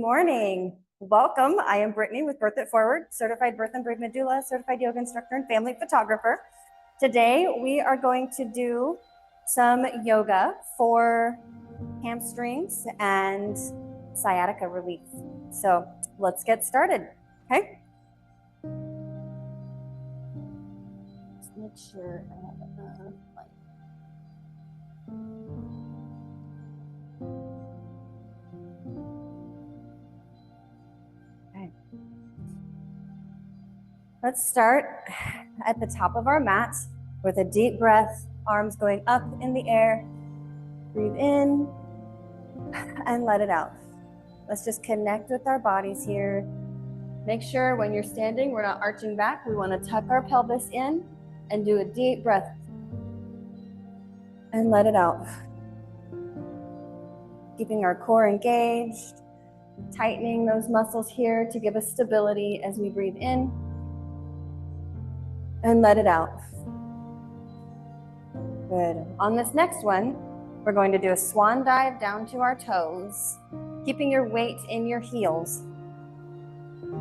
morning. Welcome. I am Brittney with Birth It Forward, certified birth and bereavement doula, certified yoga instructor, and family photographer. Today, we are going to do some yoga for hamstrings and sciatica relief. So let's get started, okay? Just make sure I have enough light. Okay. Let's start at the top of our mat with a deep breath, arms going up in the air. Breathe in and let it out. Let's just connect with our bodies here. Make sure when you're standing, we're not arching back. We want to tuck our pelvis in and do a deep breath and let it out. Keeping our core engaged, tightening those muscles here to give us stability as we breathe in and let it out. Good. On this next one, we're going to do a swan dive down to our toes, keeping your weight in your heels.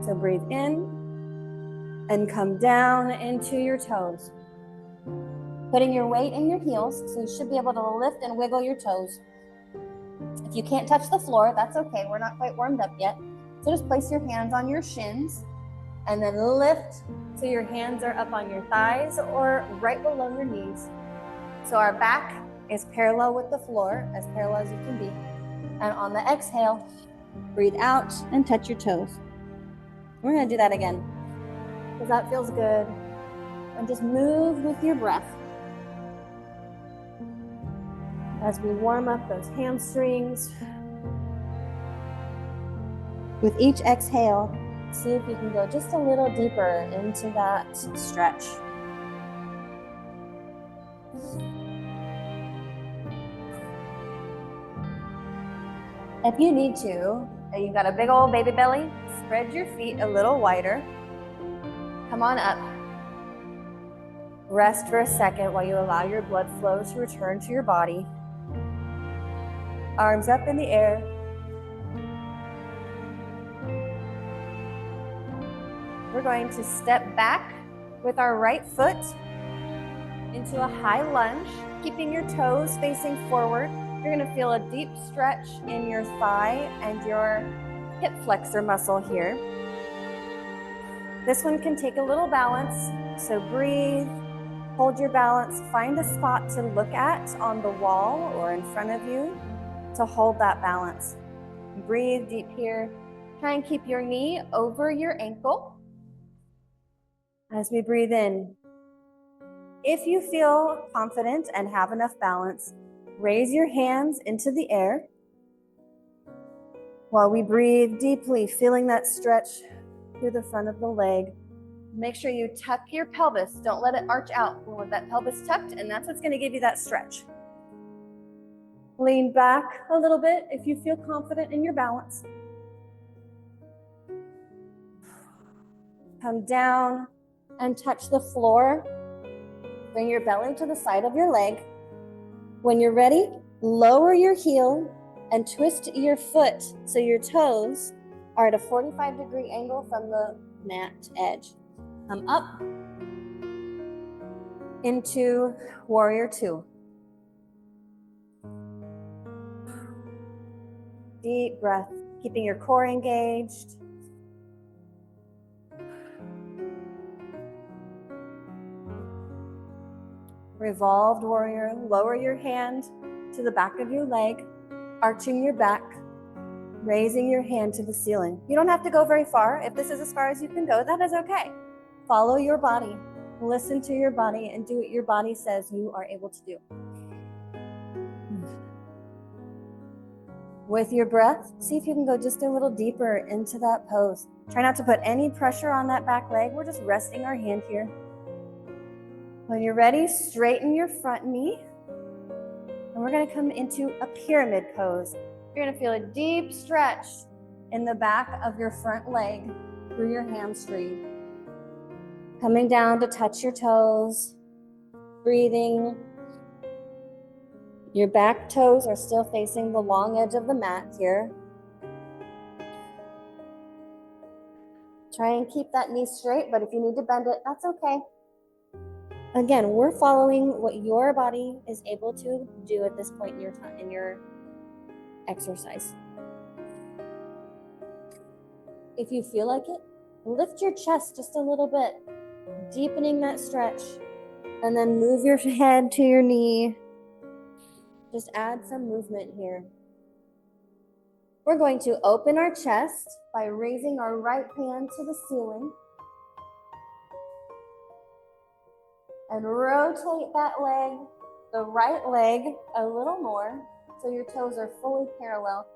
So breathe in and come down into your toes. Putting your weight in your heels, so you should be able to lift and wiggle your toes. If you can't touch the floor, that's okay. We're not quite warmed up yet. So just place your hands on your shins and then lift so your hands are up on your thighs or right below your knees. So our back is parallel with the floor, as parallel as you can be. And on the exhale, breathe out and touch your toes. We're gonna do that again, because that feels good. And just move with your breath. As we warm up those hamstrings. With each exhale, see if you can go just a little deeper into that stretch. If you need to, and you've got a big old baby belly, spread your feet a little wider. Come on up. Rest for a second while you allow your blood flow to return to your body. Arms up in the air. We're going to step back with our right foot into a high lunge, keeping your toes facing forward. You're going to feel a deep stretch in your thigh and your hip flexor muscle here. This one can take a little balance, so breathe, hold your balance, find a spot to look at on the wall or in front of you to hold that balance. Breathe deep here. Try and keep your knee over your ankle as we breathe in. If you feel confident and have enough balance, raise your hands into the air while we breathe deeply, feeling that stretch through the front of the leg. Make sure you tuck your pelvis. Don't let it arch out. We want that pelvis tucked, and that's what's going to give you that stretch. Lean back a little bit if you feel confident in your balance. Come down and touch the floor. Bring your belly to the side of your leg. When you're ready, lower your heel and twist your foot so your toes are at a 45-degree angle from the mat edge. Come up into warrior two. Deep breath, keeping your core engaged. Revolved warrior, lower your hand to the back of your leg, arching your back, raising your hand to the ceiling. You don't have to go very far. If this is as far as you can go, that is okay. Follow your body, listen to your body, and do what your body says you are able to do. With your breath, see if you can go just a little deeper into that pose. Try not to put any pressure on that back leg. We're just resting our hand here. When you're ready, straighten your front knee. And we're going to come into a pyramid pose. You're going to feel a deep stretch in the back of your front leg through your hamstring. Coming down to touch your toes. Breathing. Your back toes are still facing the long edge of the mat here. Try and keep that knee straight, but if you need to bend it, that's okay. Again, we're following what your body is able to do at this point in your time, in your exercise. If you feel like it, lift your chest just a little bit, deepening that stretch, and then move your head to your knee. Just add some movement here. We're going to open our chest by raising our right hand to the ceiling and rotate that leg, the right leg, a little more so your toes are fully parallel.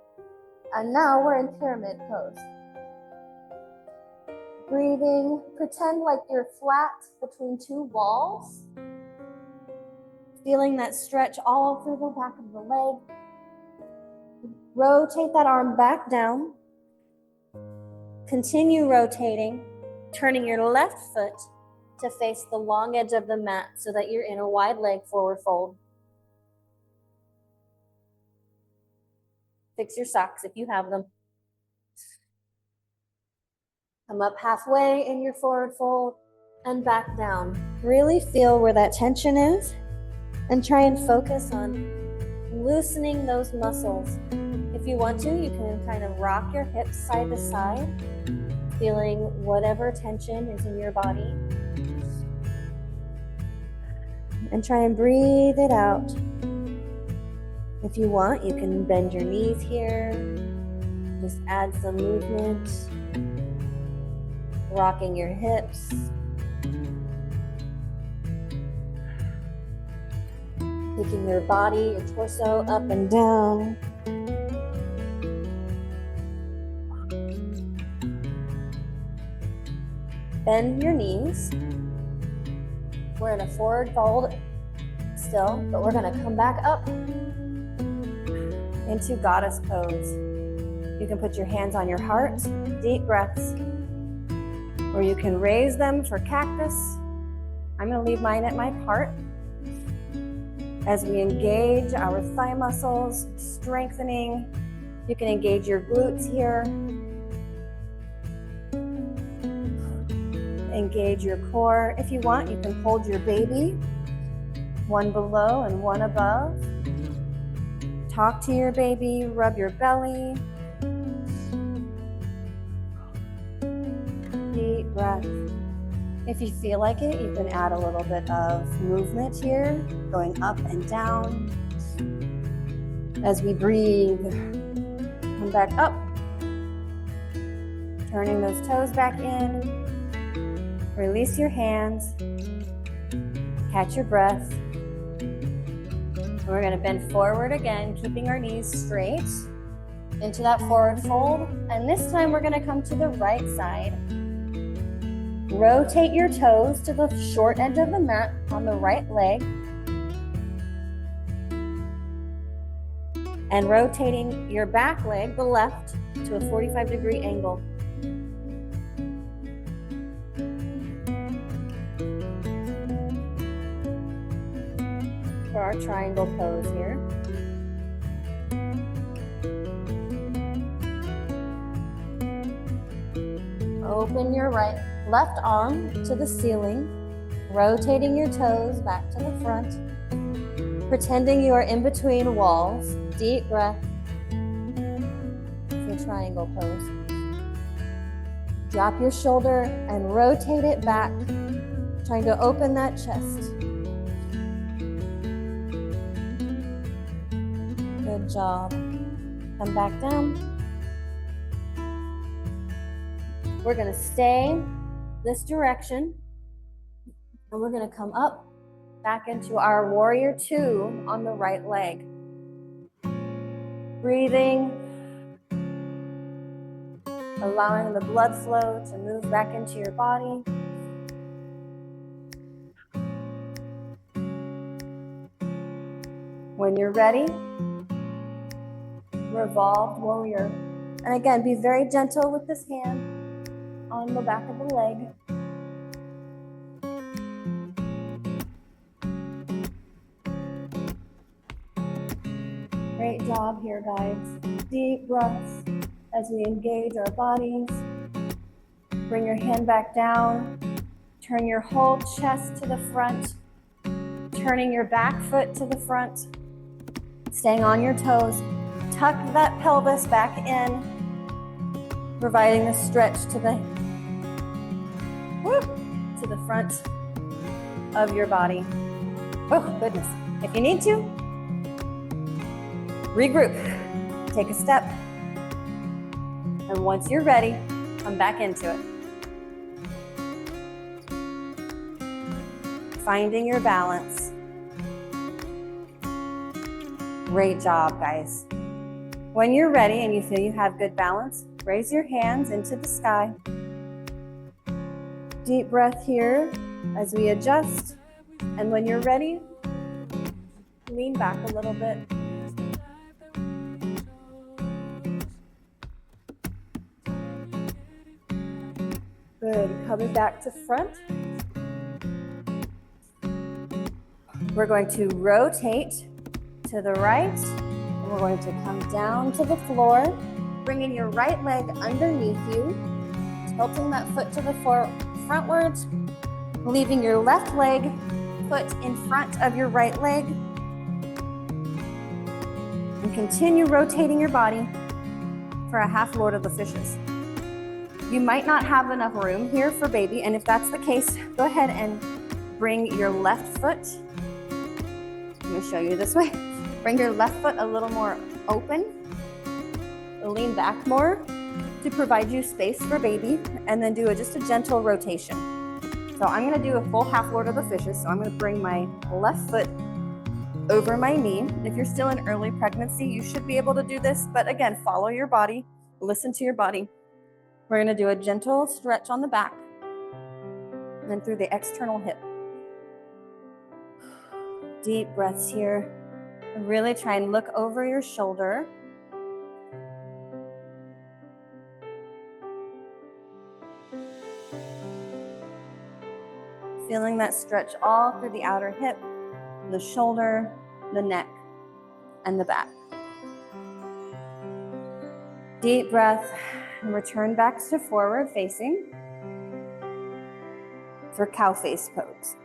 And now we're in pyramid pose. Breathing, pretend like you're flat between two walls. Feeling that stretch all through the back of the leg. Rotate that arm back down. Continue rotating, turning your left foot to face the long edge of the mat so that you're in a wide leg forward fold. Fix your socks if you have them. Come up halfway in your forward fold and back down. Really feel where that tension is and try and focus on loosening those muscles. If you want to, you can kind of rock your hips side to side, feeling whatever tension is in your body. And try and breathe it out. If you want, you can bend your knees here. Just add some movement. Rocking your hips. Taking your body, your torso up and down. Bend your knees. We're in a forward fold still, but we're gonna come back up into goddess pose. You can put your hands on your heart, deep breaths, or you can raise them for cactus. I'm gonna leave mine at my heart. As we engage our thigh muscles, strengthening, you can engage your glutes here. Engage your core. If you want, you can hold your baby, one below and one above. Talk to your baby, rub your belly. Deep breath. If you feel like it, you can add a little bit of movement here, going up and down. As we breathe, come back up. Turning those toes back in. Release your hands. Catch your breath. And we're going to bend forward again, keeping our knees straight into that forward fold. And this time we're going to come to the right side. Rotate your toes to the short edge of the mat on the right leg. And rotating your back leg, the left, to a 45-degree angle. For our triangle pose here. Open your left arm to the ceiling, rotating your toes back to the front, pretending you are in between walls. Deep breath for triangle pose. Drop your shoulder and rotate it back, trying to open that chest. Good job. Come back down. We're going to stay this direction, and we're going to come up back into our warrior two on the right leg. Breathing, allowing the blood flow to move back into your body. When you're ready, revolved warrior. And again, be very gentle with this hand on the back of the leg. Great job here, guys. Deep breaths as we engage our bodies. Bring your hand back down. Turn your whole chest to the front. Turning your back foot to the front. Staying on your toes. Tuck that pelvis back in. Providing the stretch to the front of your body. Oh, goodness. If you need to, regroup. Take a step. And once you're ready, come back into it. Finding your balance. Great job, guys. When you're ready and you feel you have good balance, raise your hands into the sky. Deep breath here as we adjust. And when you're ready, lean back a little bit. Good. Coming back to front. We're going to rotate to the right. And we're going to come down to the floor, bringing your right leg underneath you, tilting that foot to the frontwards, leaving your left leg foot in front of your right leg, and continue rotating your body for a half Lord of the Fishes. You might not have enough room here for baby, and if that's the case, go ahead and bring your left foot. I'm going to show you this way. Bring your left foot a little more open. Lean back more to provide you space for baby, and then do just a gentle rotation. So I'm going to do a full half Lord of the Fishes. So I'm going to bring my left foot over my knee. If you're still in early pregnancy, you should be able to do this. But again, follow your body. Listen to your body. We're going to do a gentle stretch on the back and then through the external hip. Deep breaths here. And really try and look over your shoulder. Feeling that stretch all through the outer hip, the shoulder, the neck, and the back. Deep breath, and return back to forward facing for cow face pose.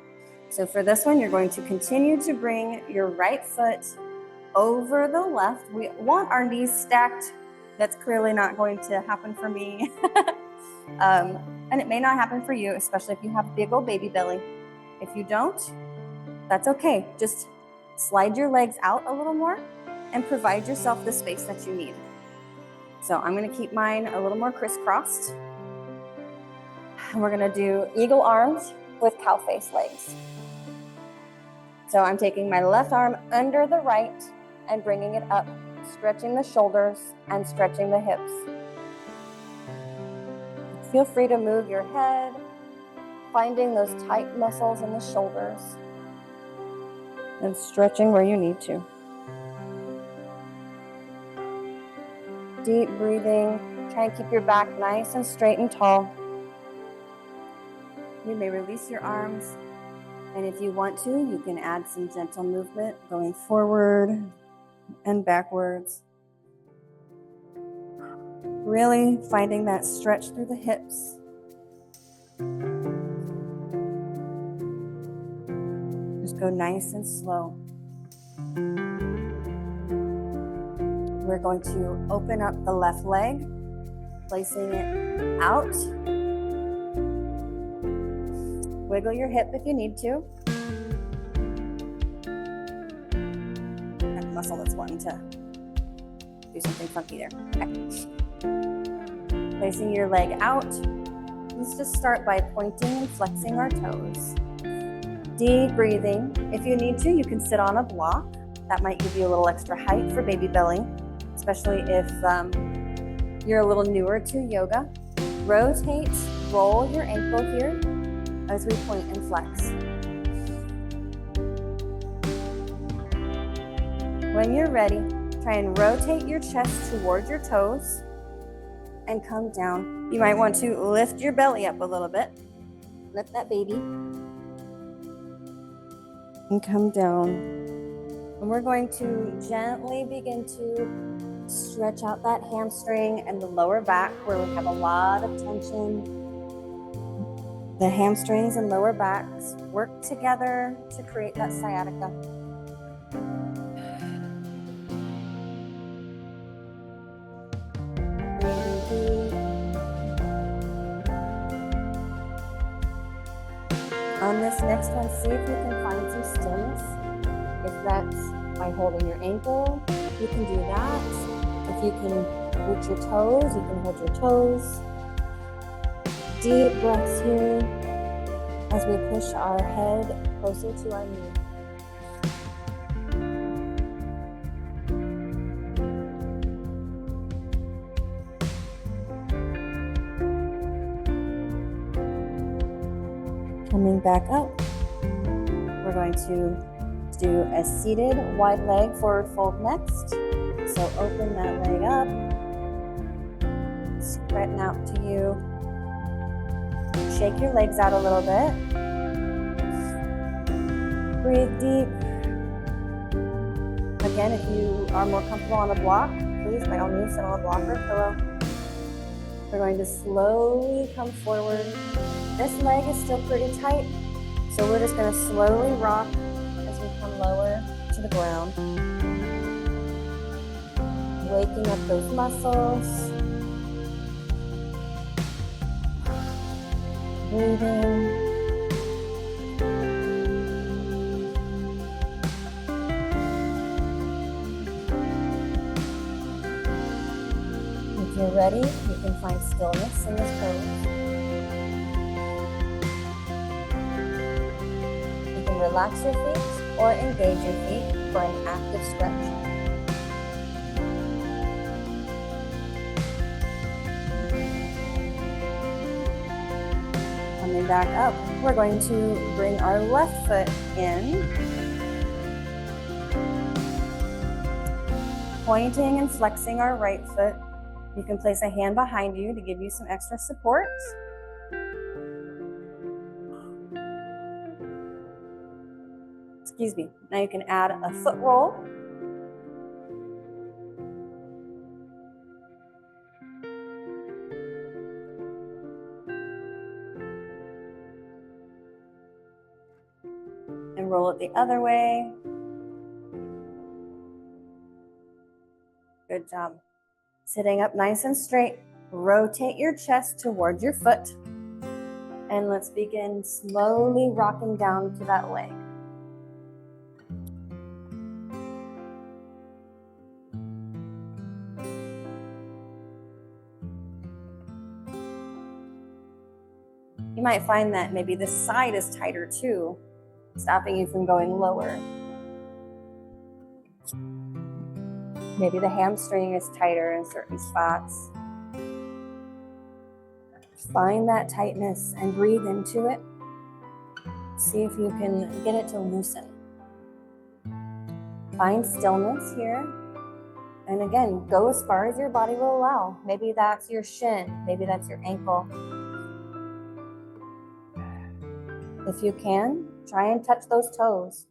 So for this one, you're going to continue to bring your right foot over the left. We want our knees stacked. That's clearly not going to happen for me. And it may not happen for you, especially if you have big old baby belly. If you don't, that's okay. Just slide your legs out a little more and provide yourself the space that you need. So I'm going to keep mine a little more crisscrossed. And we're going to do eagle arms with cow face legs. So I'm taking my left arm under the right and bringing it up, stretching the shoulders and stretching the hips. Feel free to move your head, finding those tight muscles in the shoulders and stretching where you need to. Deep breathing. Try and keep your back nice and straight and tall. You may release your arms, and if you want to, you can add some gentle movement going forward and backwards. Really finding that stretch through the hips. Just go nice and slow. We're going to open up the left leg, placing it out. Wiggle your hip if you need to. That muscle that's wanting to do something funky there. Okay. Placing your leg out. Let's just start by pointing and flexing our toes. Deep breathing. If you need to, you can sit on a block. That might give you a little extra height for baby belly, especially if you're a little newer to yoga. Rotate, roll your ankle here as we point and flex. When you're ready, try and rotate your chest towards your toes and come down. You might want to lift your belly up a little bit. Lift that baby. And come down. And we're going to gently begin to stretch out that hamstring and the lower back where we have a lot of tension. The hamstrings and lower backs work together to create that sciatica. Breathing deep. On this next one, see if you can find some stillness. If that's by holding your ankle, you can do that. If you can reach your toes, you can hold your toes. Deep breaths here as we push our head closer to our knee. Coming back up, we're going to do a seated wide leg forward fold next. So open that leg up, spreading out to you. Shake your legs out a little bit. Breathe deep. Again, if you are more comfortable on a block, please by all means sit on a block or pillow. We're going to slowly come forward. This leg is still pretty tight, so we're just going to slowly rock as we come lower to the ground. Waking up those muscles. Breathing. If you're ready, you can find stillness in this pose. You can relax your feet or engage your feet for an active stretch. Coming back up, we're going to bring our left foot in, pointing and flexing our right foot. You can place a hand behind you to give you some extra support. Excuse me. Now you can add a foot roll. And roll it the other way. Good job. Sitting up nice and straight, rotate your chest towards your foot. And let's begin slowly rocking down to that leg. You might find that maybe this side is tighter too, stopping you from going lower. Maybe the hamstring is tighter in certain spots. Find that tightness and breathe into it. See if you can get it to loosen. Find stillness here. And again, go as far as your body will allow. Maybe that's your shin, maybe that's your ankle. If you can, try and touch those toes.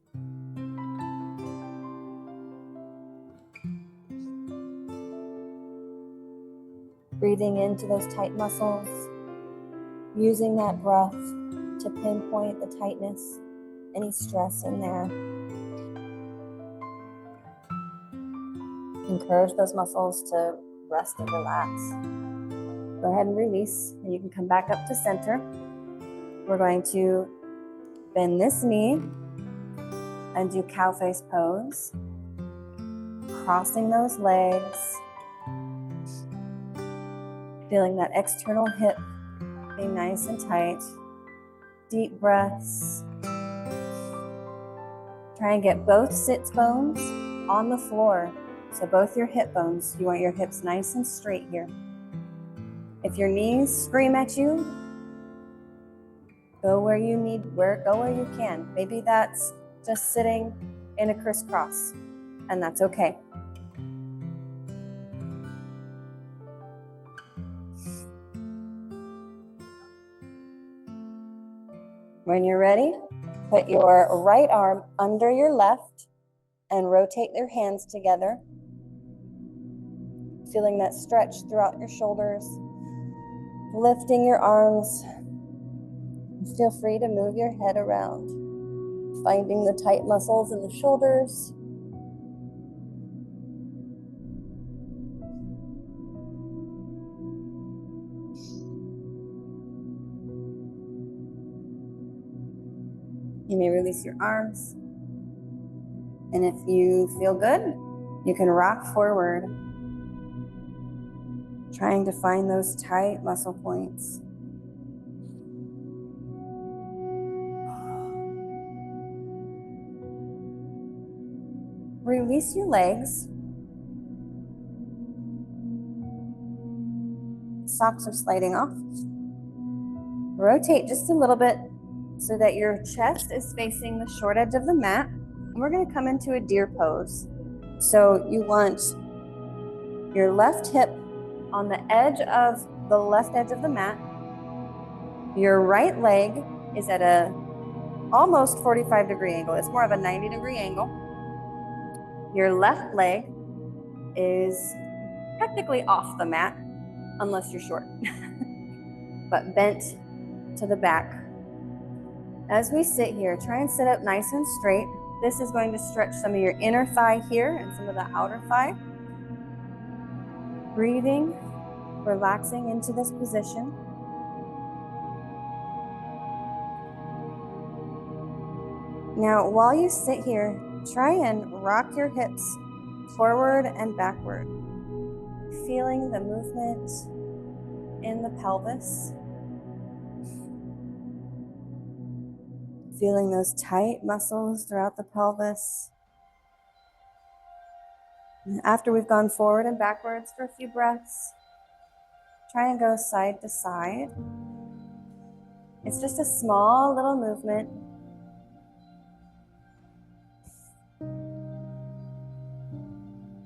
Breathing into those tight muscles, using that breath to pinpoint the tightness, any stress in there. Encourage those muscles to rest and relax. Go ahead and release, and you can come back up to center. We're going to bend this knee and do cow face pose, crossing those legs, feeling that external hip being nice and tight. Deep breaths. Try and get both sits bones on the floor. So both your hip bones, you want your hips nice and straight here. If your knees scream at you, go where you can. Maybe that's just sitting in a crisscross, and that's okay. When you're ready, put your right arm under your left and rotate your hands together. Feeling that stretch throughout your shoulders. Lifting your arms, Feel free to move your head around, finding the tight muscles in the shoulders. You may release your arms. And if you feel good, you can rock forward, trying to find those tight muscle points. Release your legs. Socks are sliding off. Rotate just a little bit so that your chest is facing the short edge of the mat. And we're going to come into a deer pose. So you want your left hip on the edge of the left edge of the mat. Your right leg is at a almost 45-degree angle. It's more of a 90-degree angle. Your left leg is technically off the mat, unless you're short, but bent to the back. As we sit here, try and sit up nice and straight. This is going to stretch some of your inner thigh here and some of the outer thigh. Breathing, relaxing into this position. Now, while you sit here, try and rock your hips forward and backward, feeling the movement in the pelvis, feeling those tight muscles throughout the pelvis. And after we've gone forward and backwards for a few breaths, try and go side to side. It's just a small little movement.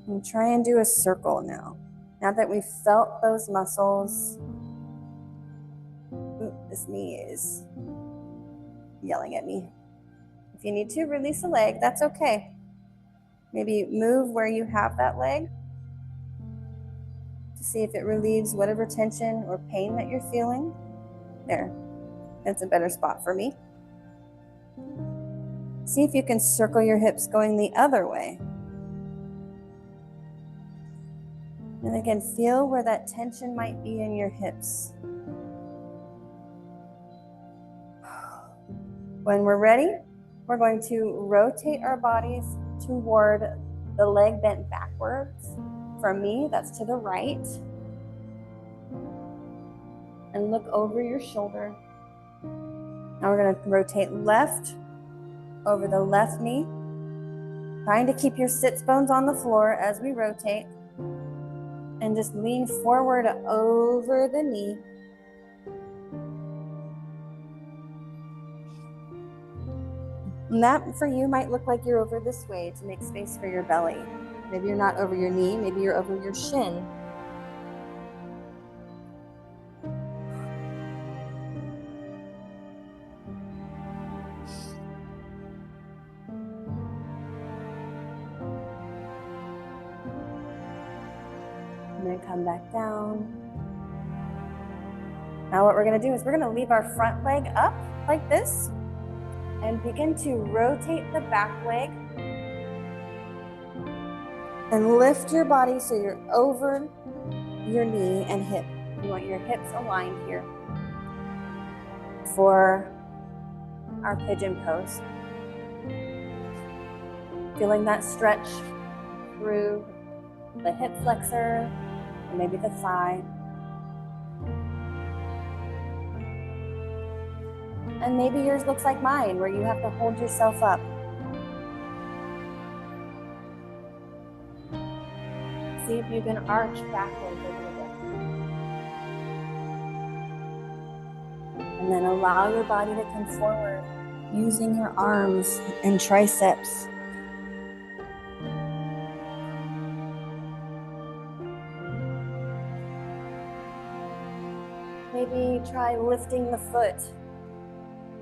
And try and do a circle now. Now that we've felt those muscles, this knee is yelling at me. If you need to release a leg, that's okay. Maybe move where you have that leg to see if it relieves whatever tension or pain that you're feeling. There, that's a better spot for me. See if you can circle your hips going the other way. And again, feel where that tension might be in your hips. When we're ready, we're going to rotate our bodies toward the leg bent backwards. For me, that's to the right. And look over your shoulder. Now we're going to rotate left over the left knee. Trying to keep your sits bones on the floor as we rotate. And just lean forward over the knee. And that for you might look like you're over this way to make space for your belly. Maybe you're not over your knee, maybe you're over your shin. And then come back down. Now what we're going to do is we're going to leave our front leg up like this and begin to rotate the back leg and lift your body so you're over your knee and hip. You want your hips aligned here for our pigeon pose. Feeling that stretch through the hip flexor, and maybe the thigh. And maybe yours looks like mine, where you have to hold yourself up. See if you can arch backwards a little bit. And then allow your body to come forward, using your arms and triceps. Maybe try lifting the foot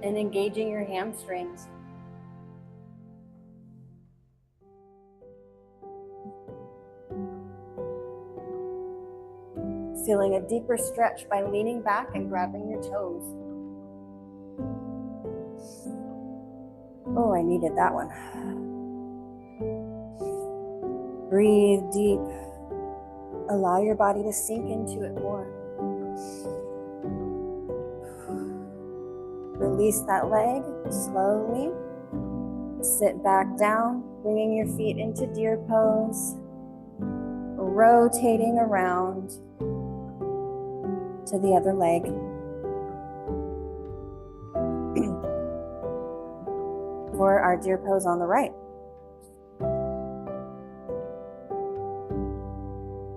and engaging your hamstrings. Feeling a deeper stretch by leaning back and grabbing your toes. Oh, I needed that one. Breathe deep. Allow your body to sink into it more. Release that leg slowly. Sit back down, bringing your feet into deer pose, rotating around to the other leg. For our deer pose on the right.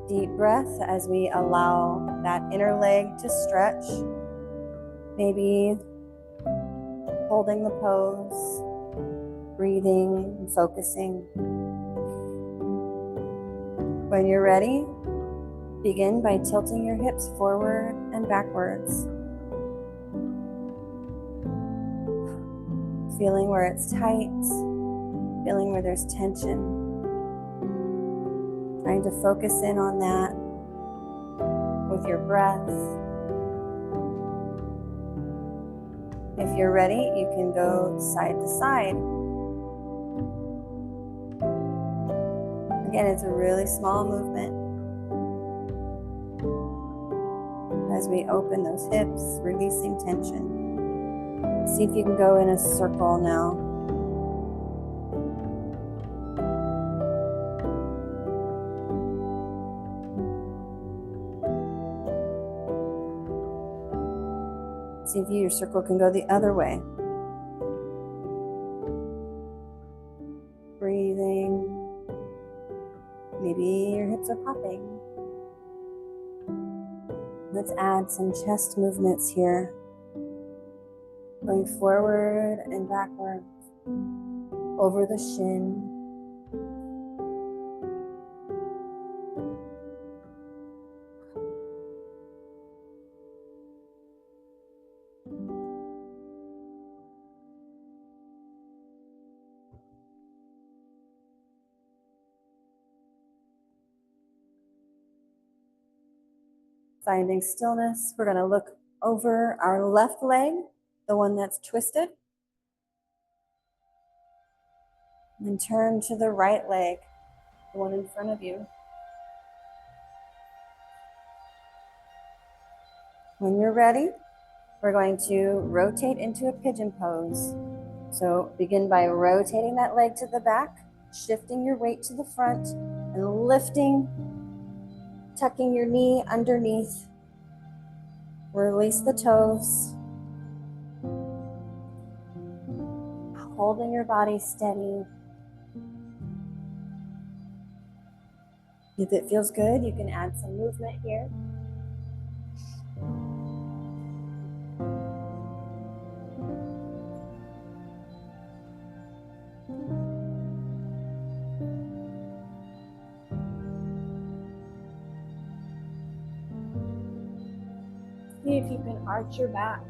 Deep breath as we allow that inner leg to stretch. Maybe holding the pose, breathing and focusing. When you're ready, begin by tilting your hips forward and backwards. Feeling where it's tight, feeling where there's tension. Trying to focus in on that with your breath. If you're ready, you can go side to side. Again, it's a really small movement. As we open those hips, releasing tension. See if you can go in a circle now. See if your circle can go the other way. Breathing. Maybe your hips are popping. Let's add some chest movements here. Going forward and backwards. Over the shin. Finding stillness, we're going to look over our left leg, the one that's twisted, and turn to the right leg, the one in front of you. When you're ready, we're going to rotate into a pigeon pose. So begin by rotating that leg to the back, shifting your weight to the front, and lifting, tucking your knee underneath. Release the toes. Holding your body steady. If it feels good, you can add some movement here. See if you can arch your back,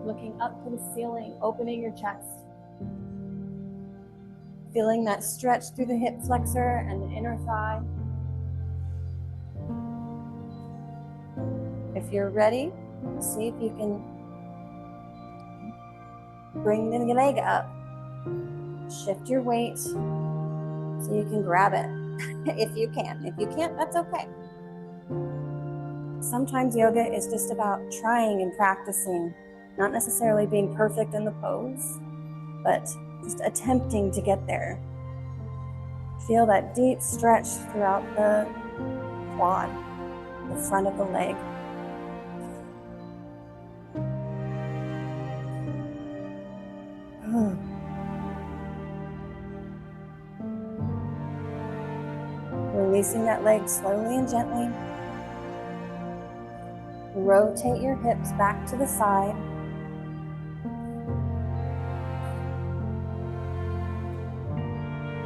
looking up to the ceiling, opening your chest. Feeling that stretch through the hip flexor and the inner thigh. If you're ready, see if you can bring the leg up. Shift your weight so you can grab it if you can. If you can't, that's okay. Sometimes yoga is just about trying and practicing, not necessarily being perfect in the pose, but just attempting to get there. Feel that deep stretch throughout the quad, the front of the leg. Releasing that leg slowly and gently. Rotate your hips back to the side.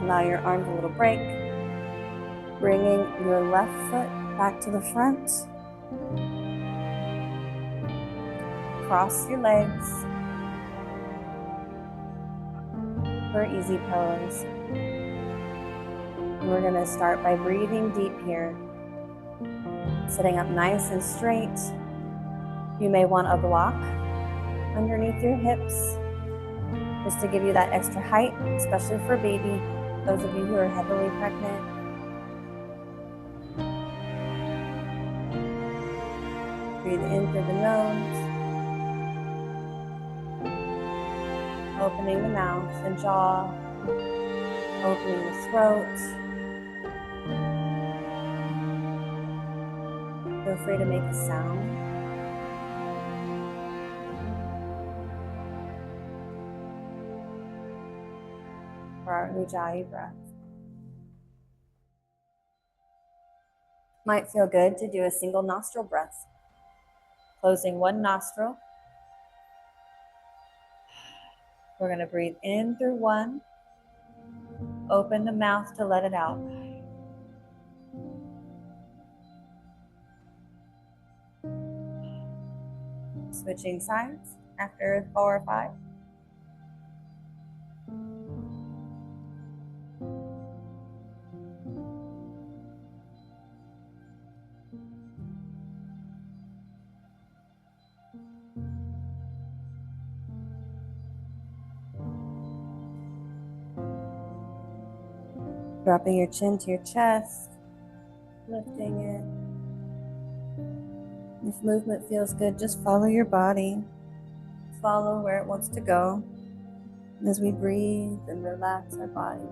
Allow your arms a little break. Bringing your left foot back to the front. Cross your legs for easy pose. We're going to start by breathing deep here. Sitting up nice and straight. You may want a block underneath your hips. just to give you that extra height, especially for baby, those of you who are heavily pregnant. Breathe in through the nose, opening the mouth and jaw, opening the throat. Feel free to make a sound. For our Ujjayi breath. Might feel good to do a single nostril breath. Closing one nostril. We're going to breathe in through one. Open the mouth to let it out. Switching sides after 4 or 5. Dropping your chin to your chest, lifting it. If movement feels good, just follow your body. Follow where it wants to go as we breathe and relax our body.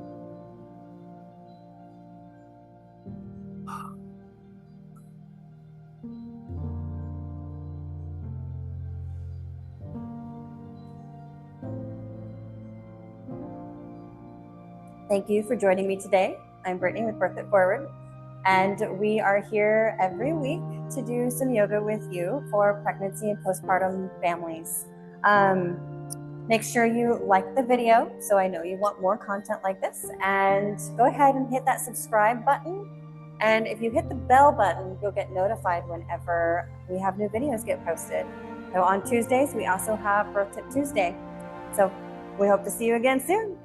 Thank you for joining me today. I'm Brittney with Birth It Forward, and we are here every week to do some yoga with you for pregnancy and postpartum families. Make sure you like the video so I know you want more content like this, and go ahead and hit that subscribe button. And if you hit the bell button, you'll get notified whenever we have new videos get posted. So on Tuesdays, we also have Birth Tip Tuesday. So we hope to see you again soon.